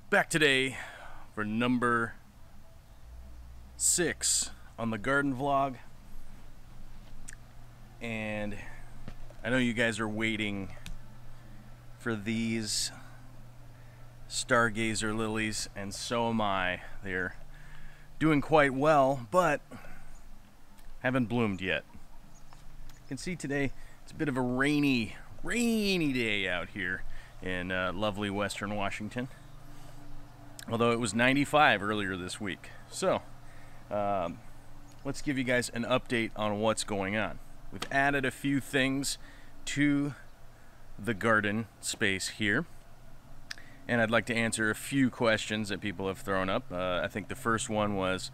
Back today for number 6 on the garden vlog, and I know you guys are waiting for these Stargazer Lilies, and so am I. They're doing quite well, but haven't bloomed yet. You can see today it's a bit of a rainy day out here in lovely Western Washington. Although it was 95 earlier this week. So, let's give you guys an update on what's going on. We've added a few things to the garden space here, and I'd like to answer a few questions that people have thrown up. I think the first one was,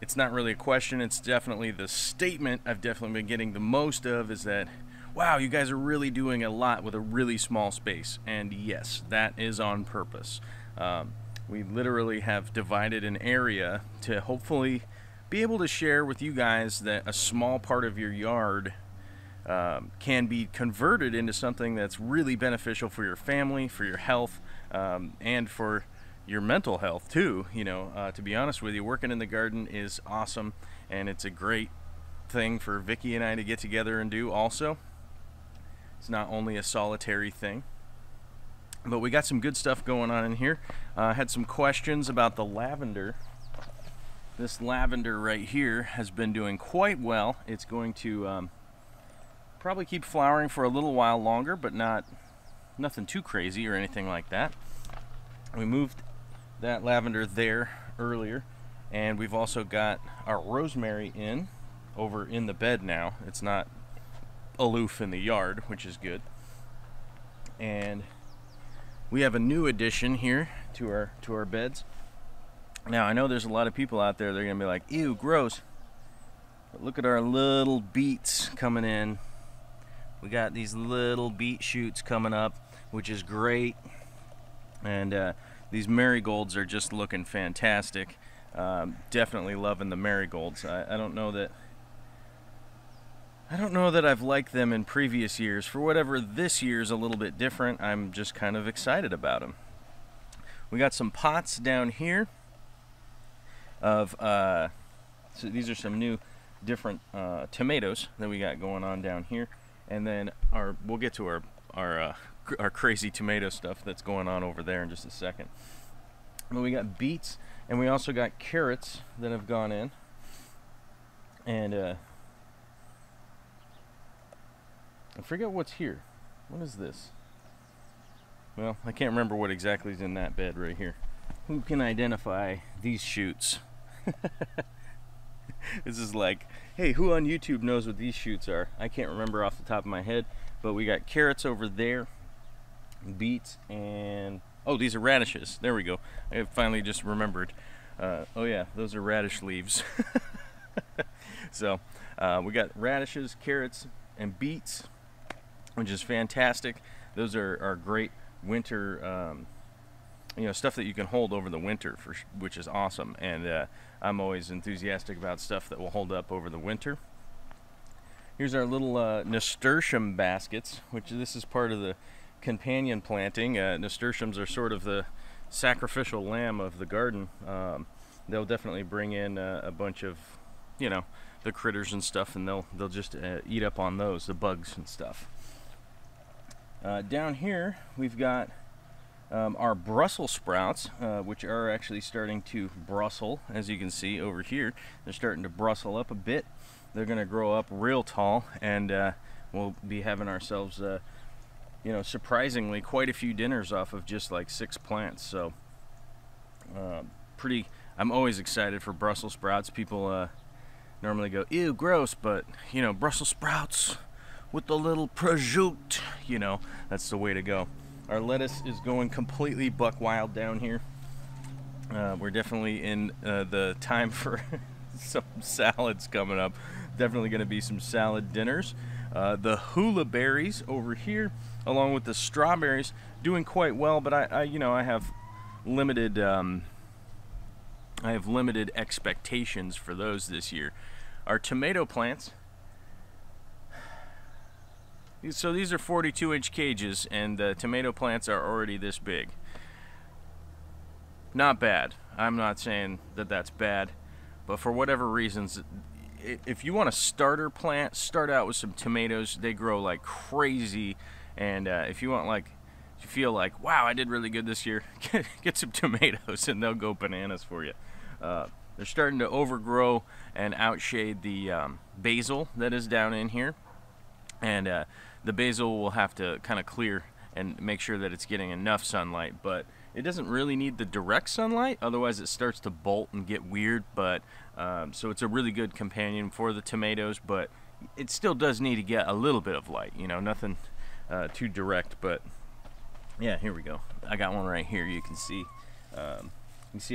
it's not really a question, it's definitely the statement I've definitely been getting the most of, is that, wow, you guys are really doing a lot with a really small space. And yes, that is on purpose. We literally have divided an area to hopefully be able to share with you guys that a small part of your yard can be converted into something that's really beneficial for your family, for your health, and for your mental health too. You know, to be honest with you, working in the garden is awesome, and it's a great thing for Vicky and I to get together and do also. It's not only a solitary thing. But we got some good stuff going on in here. Had some questions about the lavender. This lavender right here has been doing quite well. It's going to probably keep flowering for a little while longer, but nothing too crazy or anything like that. We moved that lavender there earlier, and we've also got our rosemary over in the bed now. It's not aloof in the yard, which is good. And we have a new addition here to our beds. Now, I know there's a lot of people out there, they're gonna be like, ew, gross. But look at our little beets coming in. We got these little beet shoots coming up, which is great. And these marigolds are just looking fantastic. Definitely loving the marigolds. I don't know that I've liked them in previous years. For whatever this year's a little bit different, I'm just kind of excited about them. We got some pots down here of, so these are some new different tomatoes that we got going on down here. And then we'll get to our crazy tomato stuff that's going on over there in just a second. But we got beets, and we also got carrots that have gone in. And I forget what's here. What is this? Well, I can't remember what exactly is in that bed right here. Who can identify these shoots? This is like, hey, who on YouTube knows what these shoots are? I can't remember off the top of my head, but we got carrots over there, beets, and oh, these are radishes. There we go. I finally just remembered. Oh yeah, those are radish leaves. So we got radishes, carrots, and beets, which is fantastic. Those are great winter, stuff that you can hold over the winter, which is awesome. And I'm always enthusiastic about stuff that will hold up over the winter. Here's our little nasturtium baskets, which this is part of the companion planting. Nasturtiums are sort of the sacrificial lamb of the garden. They'll definitely bring in a bunch of, the critters and stuff, and they'll just eat up on those, the bugs and stuff. Down here we've got our Brussels sprouts, which are actually starting to Brussel. As you can see over here, they're starting to Brussel up a bit. They're going to grow up real tall, and we'll be having ourselves surprisingly quite a few dinners off of just like 6 plants. So I'm always excited for Brussels sprouts. People normally go, ew, gross, but Brussels sprouts with the little prosciutto, that's the way to go. Our lettuce is going completely buck wild down here. We're definitely in the time for some salads coming up. Definitely going to be some salad dinners. The hula berries over here, along with the strawberries, doing quite well, but I have limited expectations for those this year. Our tomato plants, so these are 42-inch cages, and the tomato plants are already this big. not bad. I'm not saying that that's bad, but for whatever reasons, if you want a starter plant, start out with some tomatoes. They grow like crazy, and if you want like, if you feel like, wow, I did really good this year, get some tomatoes and they'll go bananas for you. They're starting to overgrow and outshade the basil that is down in here, and the basil will have to kind of clear and make sure that it's getting enough sunlight, but it doesn't really need the direct sunlight, otherwise it starts to bolt and get weird. But so it's a really good companion for the tomatoes, but it still does need to get a little bit of light, you know, nothing too direct. But yeah, here we go. I got one right here. You can see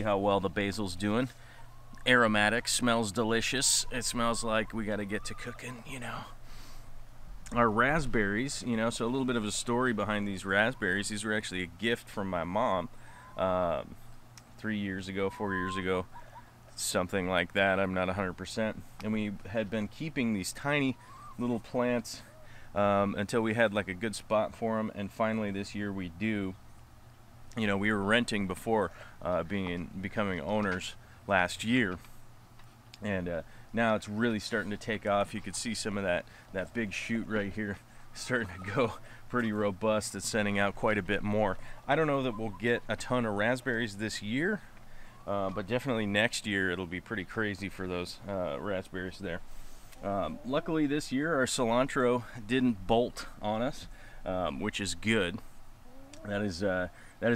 how well the basil's doing. Aromatic, smells delicious. It smells like we got to get to cooking, you know. Our raspberries, you know, so a little bit of a story behind these raspberries. These were actually a gift from my mom 3 years ago, 4 years ago, something like that. I'm not 100%. And we had been keeping these tiny little plants until we had like a good spot for them. And finally this year we do. You know, we were renting before becoming owners last year. And now it's really starting to take off. You could see some of that big shoot right here starting to go pretty robust. It's sending out quite a bit more. I don't know that we'll get a ton of raspberries this year, but definitely next year it'll be pretty crazy for those raspberries there. Luckily this year our cilantro didn't bolt on us, which is good. That is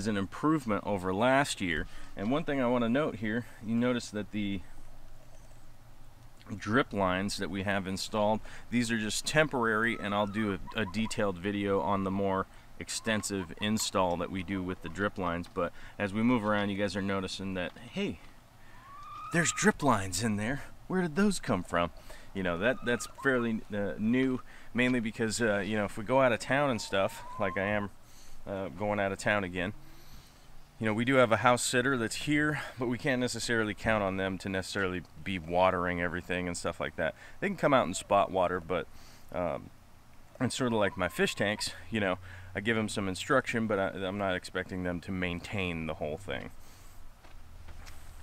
an improvement over last year. And one thing I want to note here, you notice that the drip lines that we have installed, these are just temporary, and I'll do a detailed video on the more extensive install that we do with the drip lines. But as we move around, you guys are noticing that, hey, there's drip lines in there. Where did those come from? You know, that's fairly new, mainly because you know, if we go out of town and stuff, like I am going out of town again, you know, we do have a house sitter that's here, but we can't necessarily count on them to necessarily be watering everything and stuff like that. They can come out and spot water, but it's sort of like my fish tanks. You know, I give them some instruction, but I'm not expecting them to maintain the whole thing.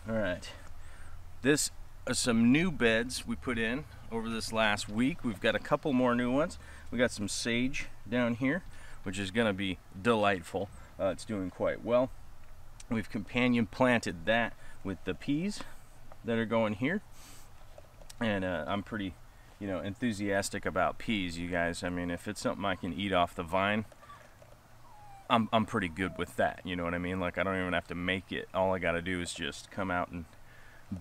All right, this is some new beds we put in over this last week. We've got a couple more new ones. We got some sage down here, which is going to be delightful. It's doing quite well. We've companion planted that with the peas that are going here, and I'm pretty, you know, enthusiastic about peas, you guys. I mean, if it's something I can eat off the vine, I'm pretty good with that. You know what I mean? Like, I don't even have to make it. All I got to do is just come out and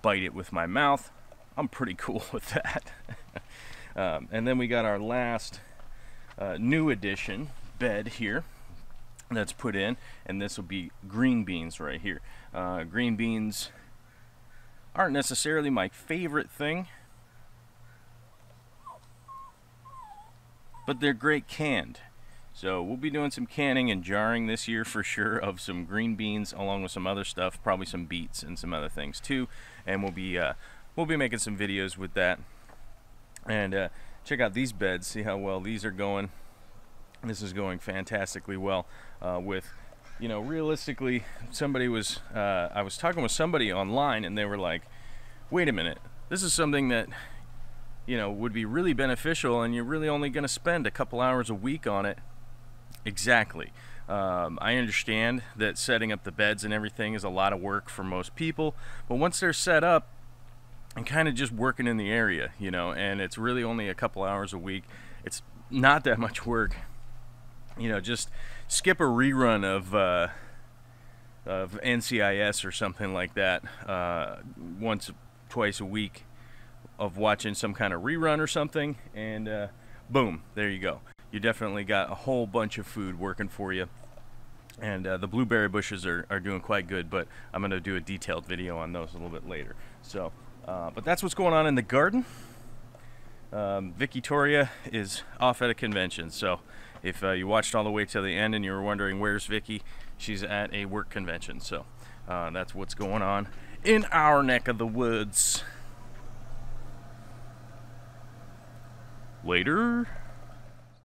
bite it with my mouth. I'm pretty cool with that. And then we got our last new addition bed here that's put in, and this will be green beans right here. Green beans aren't necessarily my favorite thing, but they're great canned. So we'll be doing some canning and jarring this year for sure of some green beans, along with some other stuff, probably some beets and some other things too. And we'll be making some videos with that. And check out these beds, see how well these are going. This is going fantastically well. With, you know, realistically, somebody was, I was talking with somebody online, and they were like, wait a minute, this is something that, you know, would be really beneficial, and you're really only going to spend a couple hours a week on it. Exactly. I understand that setting up the beds and everything is a lot of work for most people, but once they're set up and kind of just working in the area, you know, and it's really only a couple hours a week, it's not that much work. You know, just skip a rerun of NCIS or something like that once, twice a week, of watching some kind of rerun or something, and boom, there you go. You definitely got a whole bunch of food working for you. And the blueberry bushes are doing quite good, but I'm going to do a detailed video on those a little bit later. So, but that's what's going on in the garden. Vicky Toria is off at a convention, so if you watched all the way till the end and you were wondering where's Vicky, she's at a work convention. So that's what's going on in our neck of the woods. Later.